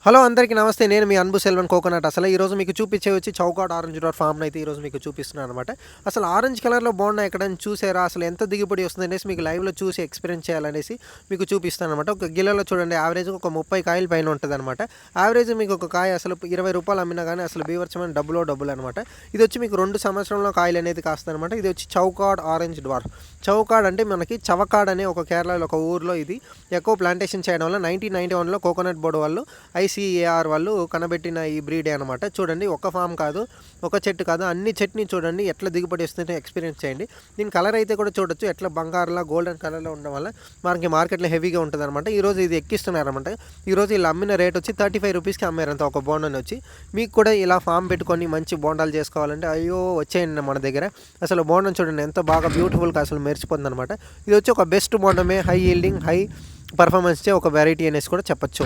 Hello అందరికీ నమస్తే. నేను మీ అన్బు సెల్వన్ కోకోనట్. అసలు ఈరోజు మీకు చూపించే వచ్చి చౌకాట్ ఆరెంజ్ డోర్ ఫామ్‌ని అయితే ఈరోజు మీకు చూపిస్తున్నాను అనమాట. అసలు ఆరెంజ్ కలర్‌లో బోండాయి ఎక్కడైనా చూసారా? అసలు ఎంత దిగుబడి వస్తుందనేసి మీకు లైవ్‌లో చూసి ఎక్స్‌పీరియన్స్ చేయాలనేసి మీకు చూపిస్తాననమాట. ఒక గిన్నెలో చూడండి యావరేజ్‌గా ఒక 30 కాయల పైన ఉంటదనమాట. యావరేజ్ మీకు ఒక కాయ అసలు రూ. 20 అమ్మినా గానీ అసలు బీభత్సమైన డబ్బులనమాట. ఇది వచ్చి మీకు 2 సంవత్సరంలో కాయలు అనేది కాస్తదనమాట. ఇది వచ్చి చౌకాట్ ఆరెంజ్ డ్వార్ఫ్. చౌకాడ్ అంటే మనకి చవకాడ్ అనే ఒక కేరళలో ఒక ఊర్లో ఇది ఎక్కువ ప్లాంటేషన్ చేయడం వల్ల 1991లో కోకోనట్ బోర్డు వాళ్ళు ఐసీఏఆర్ వాళ్ళు కనబెట్టిన ఈ బ్రీడే అనమాట. చూడండి ఒక ఫామ్ కాదు, ఒక చెట్టు కాదు, అన్ని చెట్టుని చూడండి ఎట్లా దిగుబడి వస్తుందో ఎక్స్పీరియన్స్ చేయండి. దీని కలర్ అయితే కూడా చూడొచ్చు ఎట్లా బంగారులా గోల్డెన్ కలర్లో ఉండడం వల్ల మనకి మార్కెట్లో హెవీగా ఉంటుంది అనమాట. ఈరోజు ఇది ఎక్కిస్తున్నారనమాట. ఈరోజు వీళ్ళు అమ్మిన రేట్ వచ్చి 35 రూపీస్కి అమ్మారంత ఒక బోండాని వచ్చి. మీకు కూడా ఇలా ఫామ్ పెట్టుకొని మంచి బోండాలు చేసుకోవాలంటే అయ్యో వచ్చేయండి మన దగ్గర. అసలు బోండం చూడండి ఎంత బాగా బ్యూటిఫుల్గా అసలు మెరిసిపోతుంది అనమాట. ఇది వచ్చి ఒక బెస్ట్ బోండమే, హై ఈల్డింగ్ హై పర్ఫార్మెన్స్ చే ఒక వెరైటీ అనేసి కూడా చెప్పచ్చు.